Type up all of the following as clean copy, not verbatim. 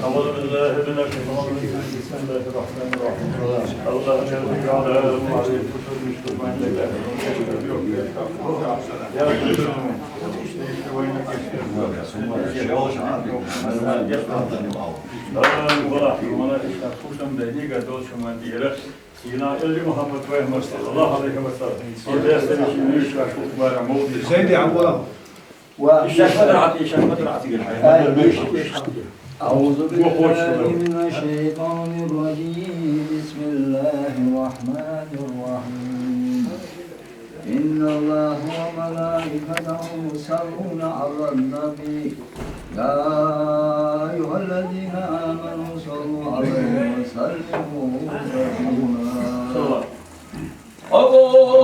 أعوذ بالله من الشيطان الرجيم بسم الله الرحمن الرحيم الله الذي جعل آدم عليه الكتب مشتبها لله أعوذ بالله من الشيطان الرجيم بسم الله الرحمن الرحيم إن الله وملائكته يصلون على النبي يا أيها الذين آمنوا صلوا عليه وسلموا تسليما Oh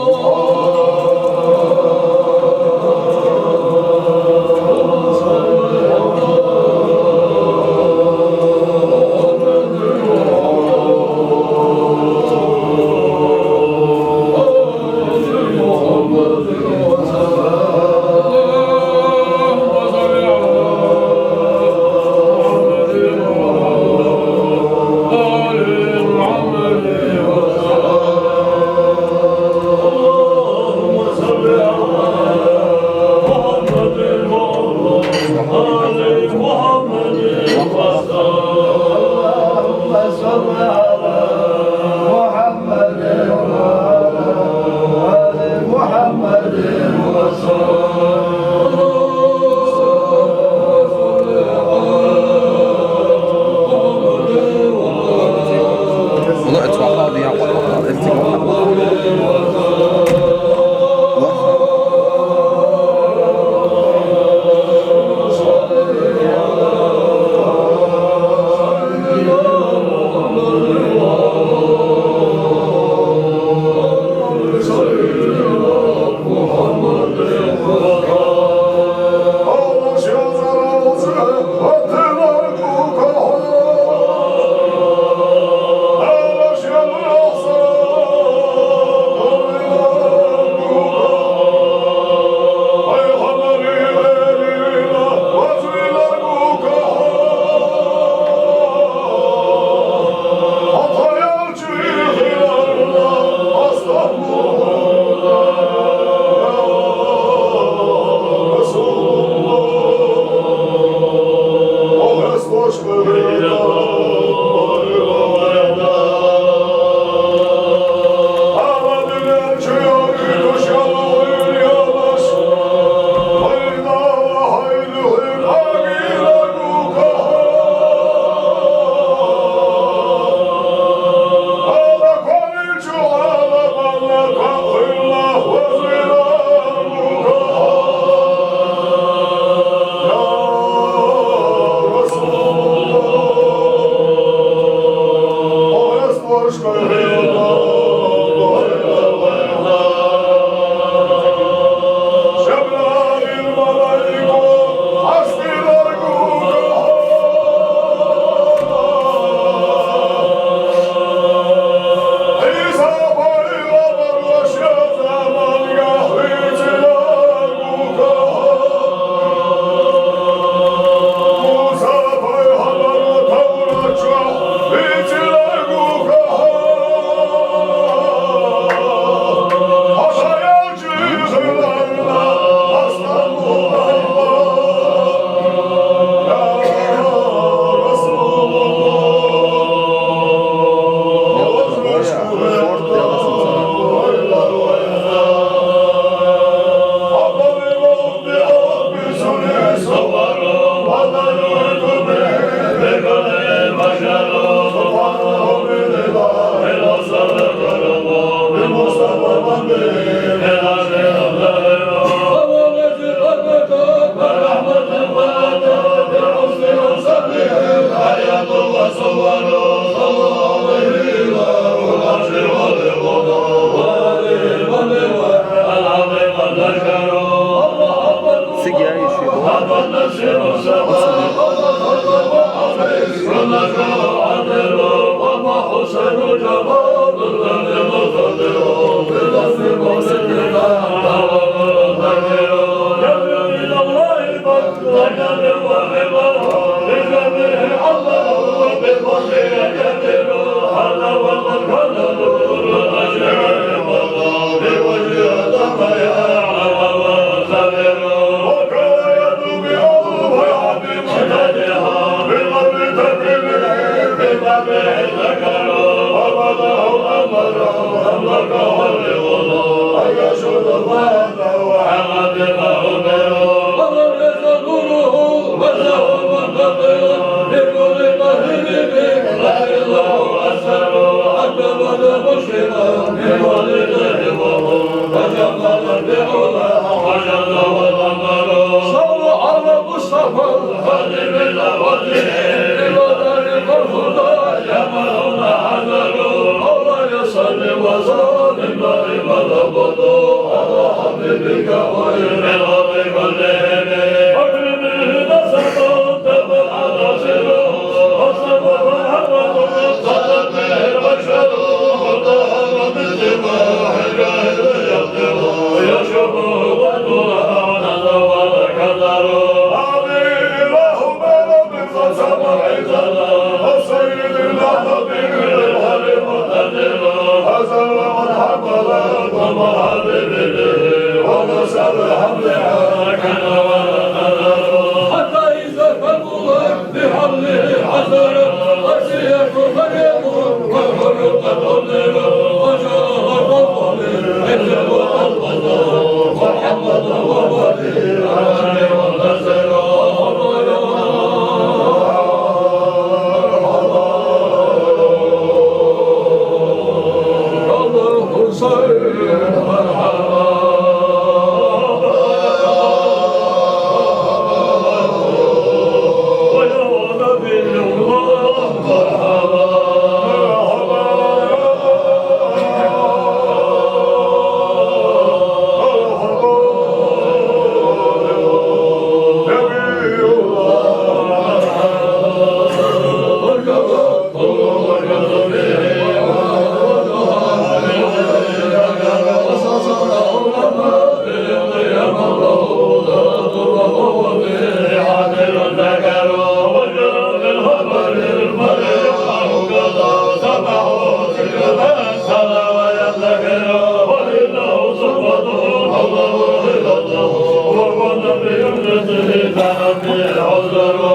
Allah'ım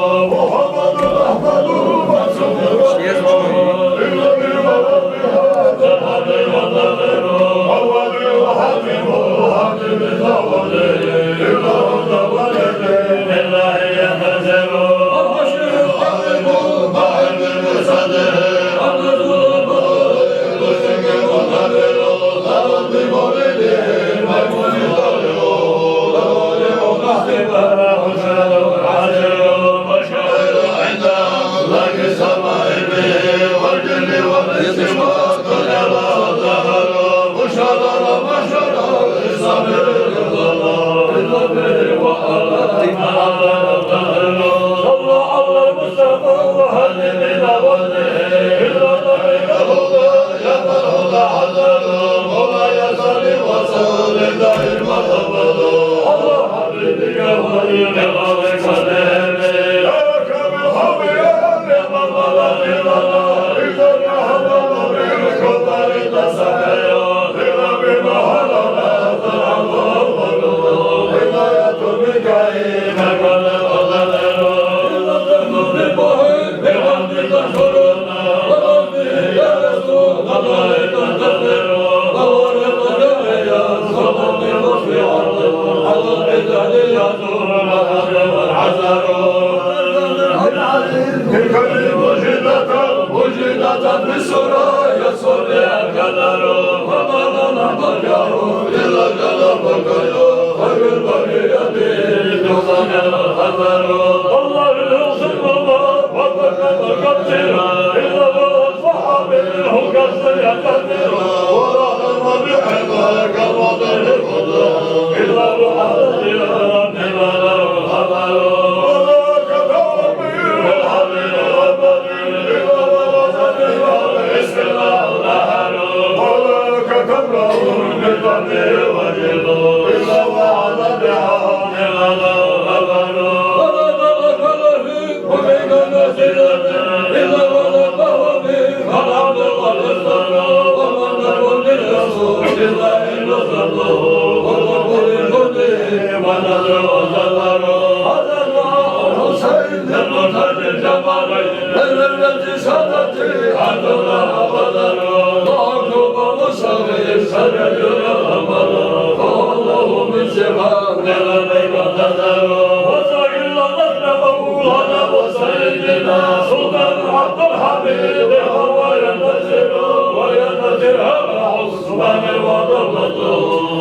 وسيدنا سلطان عبد الحميد هو ينزل وينزل هذا عثمان وضربة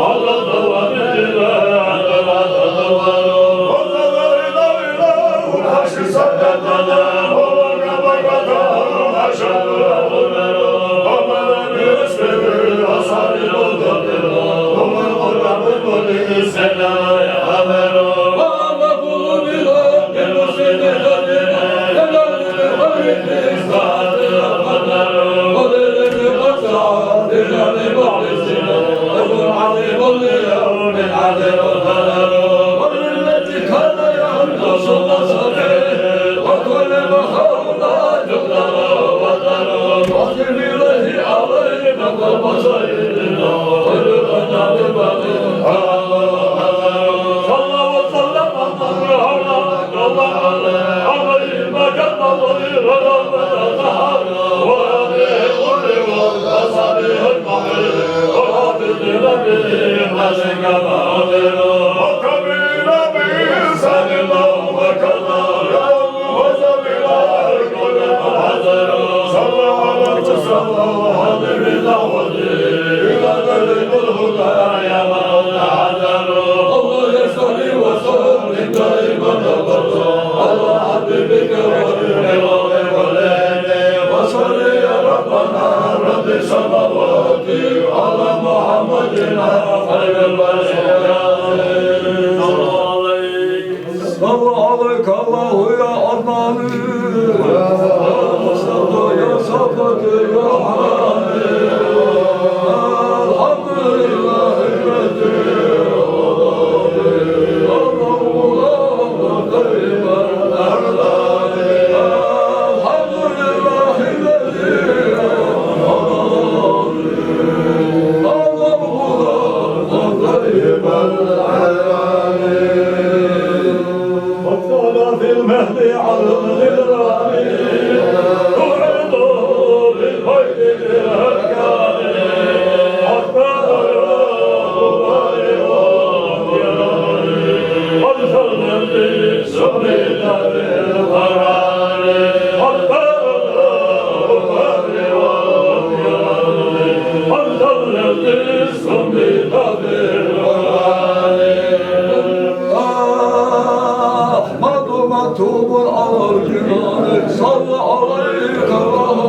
على الضوء على الضوء وظل إلى الحشر سددنا ومن بكتهم أشهد أبنر ومن باسمه أصحاب الضبر ومن قرب كل سنة يأمر وما قلوبنا بالمسلم خدنا ينال بخير إسقاط القدر ولله قطع لله بعض السنة أجر عظيم اليوم العدل والقدر وللتي كان ينقص النصر وكل ما حولنا يقدر وقدر واغفر له علينا ومصائبنا ويقنا بباقي صلى وسلم عليه ما كان ضرير ولا وهذه كل وصابه المحيط وحافظ نبيه حسن كما وكبير بإنسان الله وكذا وزبير كل محذر صلى على المصطفى وهذه بدعوته إلى دليل الهدى يا من تعذر الله يصلي وسلم دائما أبدا على حبيبك وصل يا ربنا رب السماوات على محمدنا خير البشر صلى عليك الله يا عدنان يا مصطفى يا صفوة يا حامد الحمد لله الذي المهدي على الغدران توعدوا بالخير للهكان حتى قد سلمت سميت بالقران حتى قد سلمت سميت بالقران مكتوب على الجنان صلى عليك الله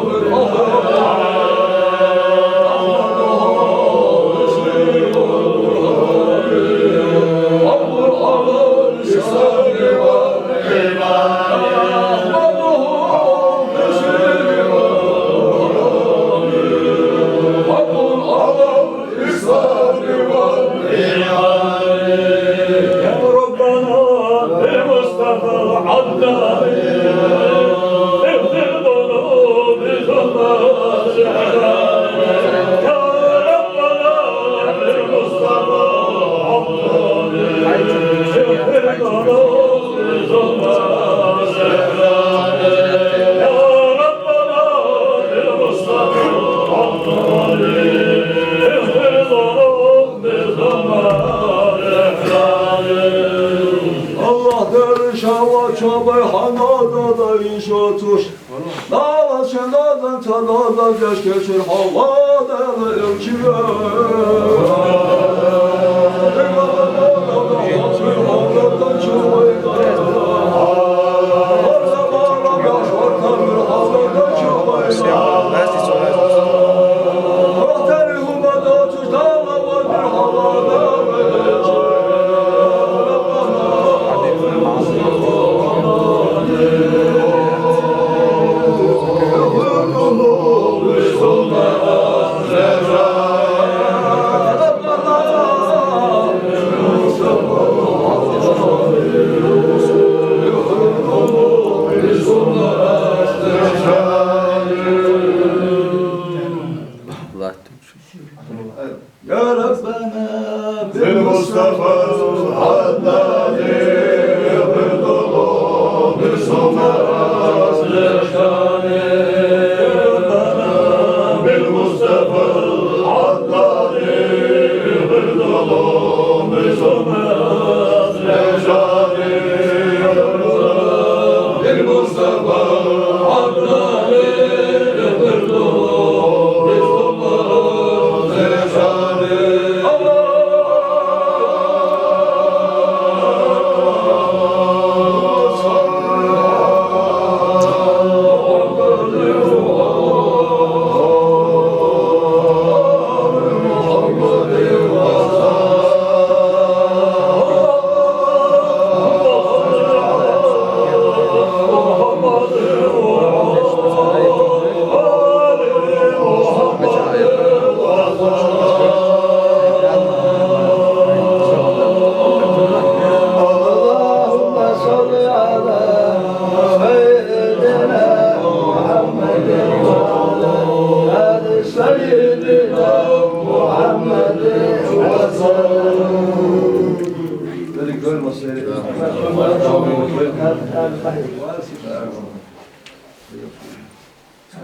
Çabay hanada da iş otur Dağlar şendadan tanardan geç geçir havada ülküye Havada çubayda Orta bağlam yaş orta bir havada çubayda Orta rühumada tuş dağlar bir havada Ya Rabbena bil Mustafa Haddadi Yıldolu bir sonraz leşkani Ya Rabbena bil Mustafa Haddadi Yıldolu bir sonraz leşkani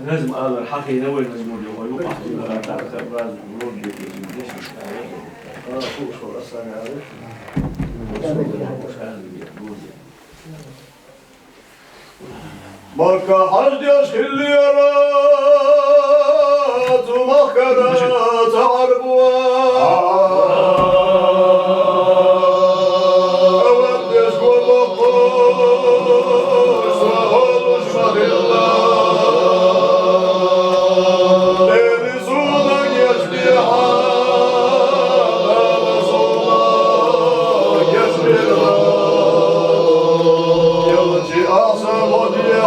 لازم هذا الحكي نوي مجموع ويوقع على تعرف بعض الورود اللي فوق شو الأصل عارف marka harcaş hilliyarat mahkarat arbuğa evendes golokos saholuş mahillah denizuna geçti denizuna geçti yılcı asam o diye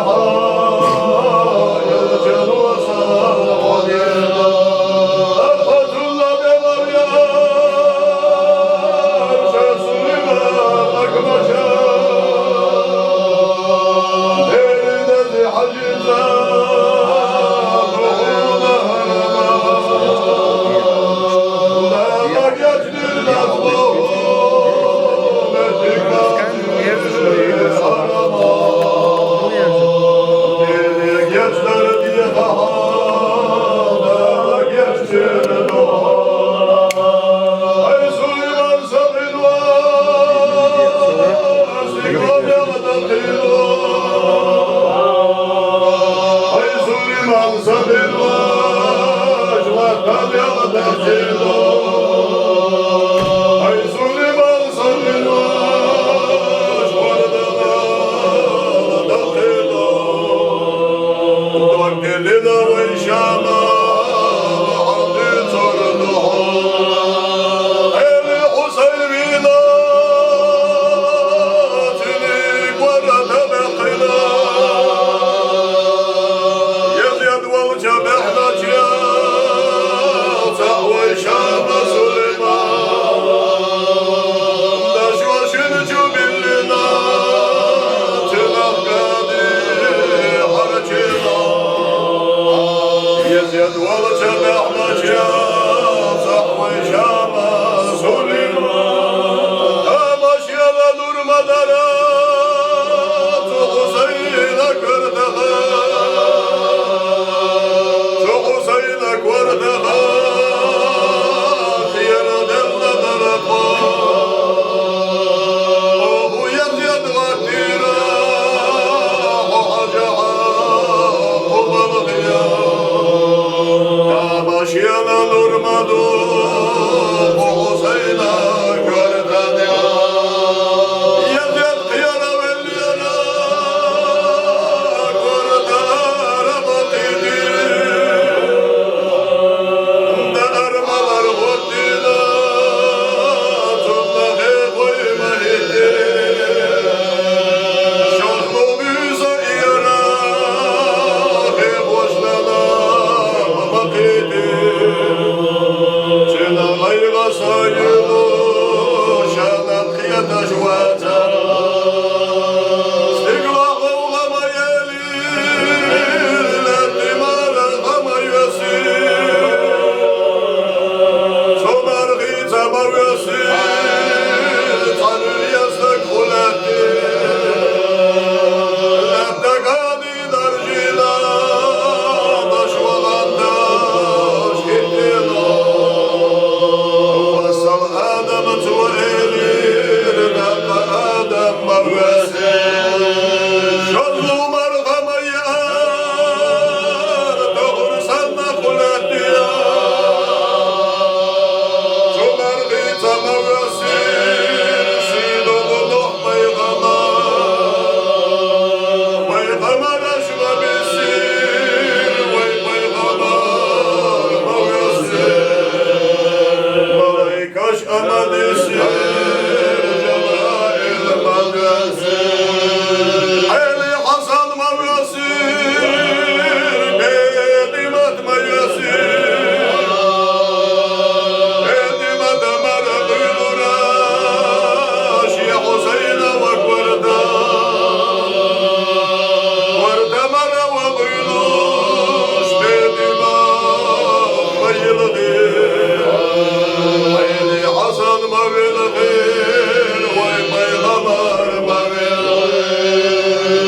Haydi Hasan mavil khir Vay peygamber mavil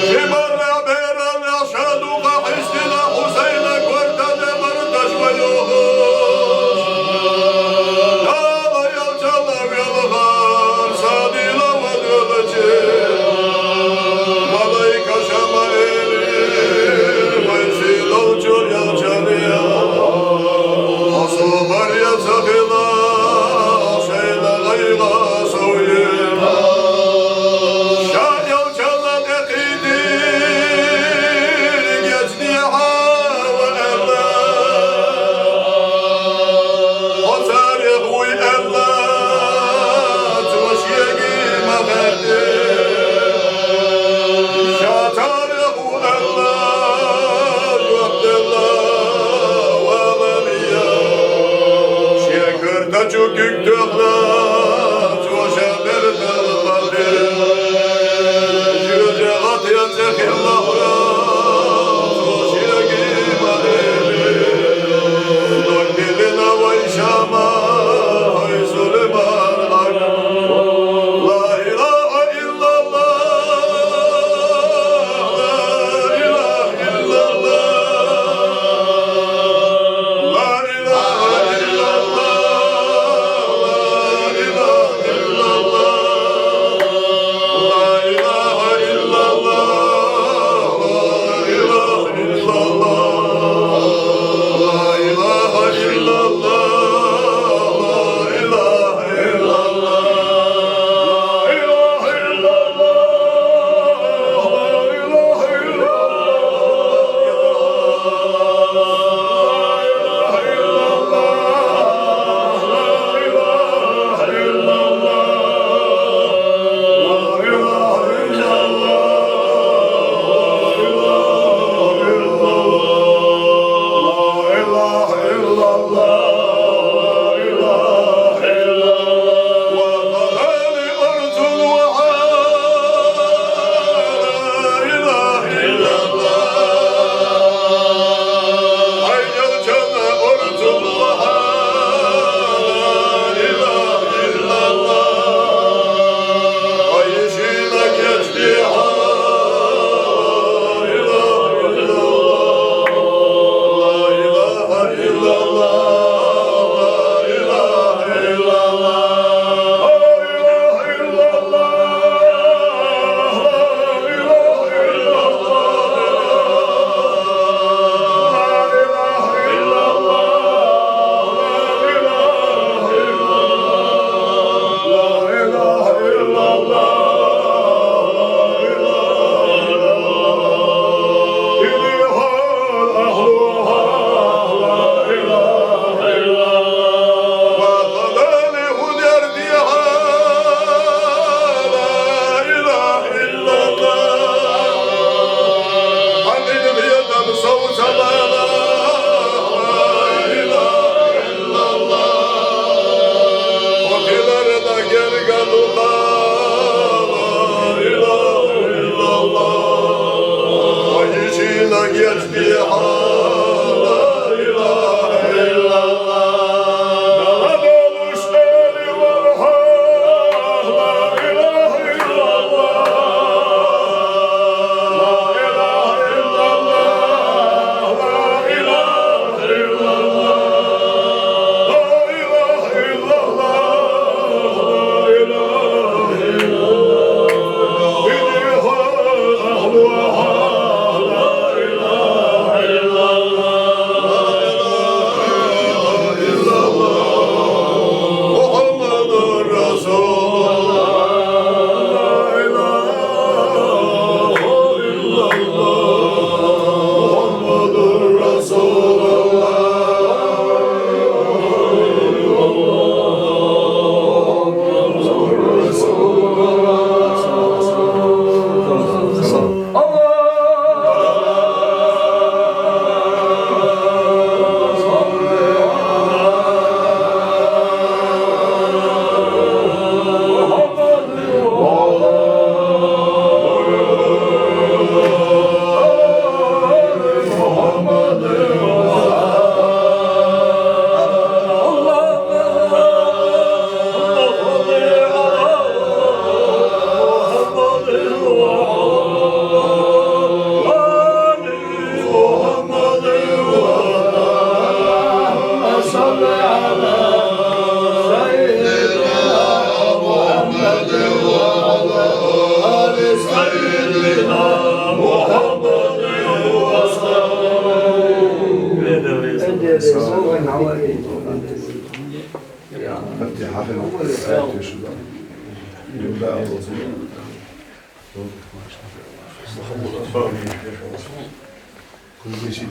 Şibarla beyran yaşaduka Histila Hüseyin'e Kvartade bardaş ve yokuş Dağla yalçala yalgar Sadila ve dölçe Malayka şama erir Vaysil olçur yalçalıya Asubar yazakila Şeyle gayla soğuyur Şah yalçala dekidir Geçti hava eller O tarih uy eller Tvoş yegi mağerdir Şah tarih uy eller Yokdillah valaniya Şekür taçuk yüktükla Çoşa bir dağlardır Cüce atya çekillahra Çoş yegi mağerdir Dokdiline vay şama Hay Süleyman La ilahe illallah La ilahe illallah La ilahe illallah La ilahe illallah La ilahe illallah La ilahe illallah La فتي حفل يبدأ كل شيء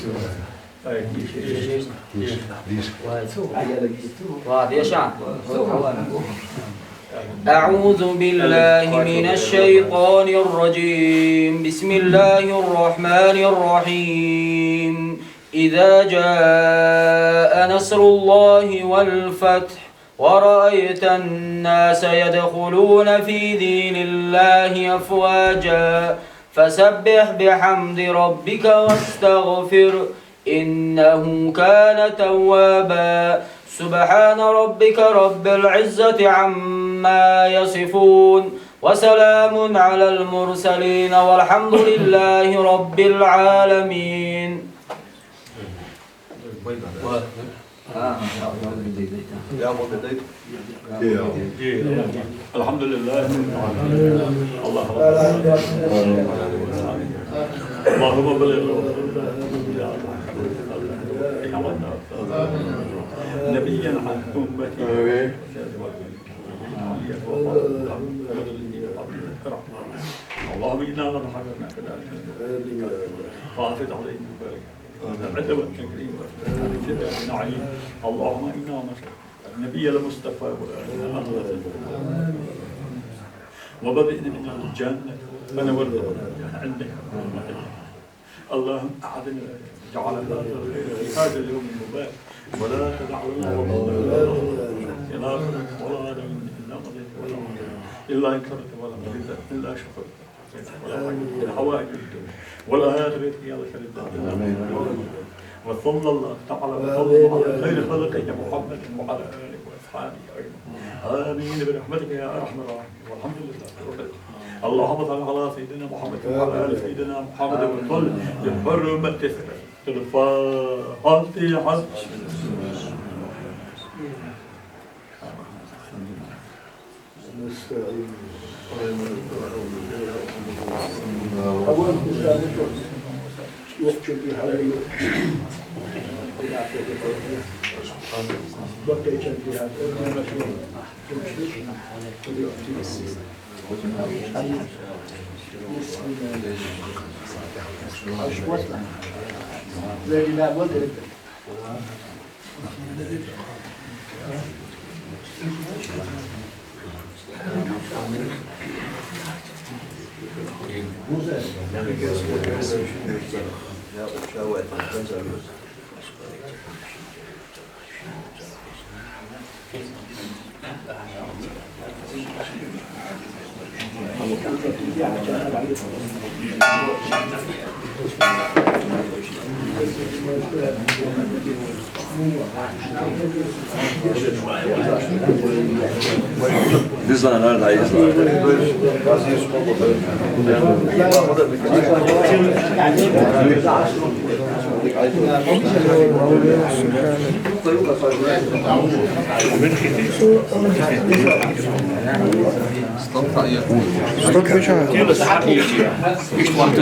أعوذ بالله من الشيطان الرجيم. بسم الله الرحمن الرحيم. إذا جاء نصر الله والفتح ورأيت الناس يدخلون في دين الله أفواجا فسبح بحمد ربك واستغفر إنه كان توابا. سبحان ربك رب العزة عما يصفون وسلام على المرسلين والحمد لله رب العالمين. الحمد لله اللهم بلغ نبيا عن أمتي اللهم إنا نتحرنا كذلك فاحفظ علينا وبارك عدوا التكريم نعيم. اللهم إنا نسأل النبي المصطفى وبدئنا من الجنة فنورنا عندك اللهم أعذنا جعلنا في هذا اليوم المبارك ولا تدع لنا ولا إلا انكرت ولا مريض إلا شفرت ولا حوائج ولا آخرت يا خير وصلى الله تعالى وسلم على خير خلقه محمد وعلى آله وأصحابه آمين برحمتك يا أرحم الراحمين والحمد لله رب العالمين. اللهم صل على سيدنا محمد وعلى آل سيدنا محمد وصل بحرمة الفاتحة. This one another is Stop,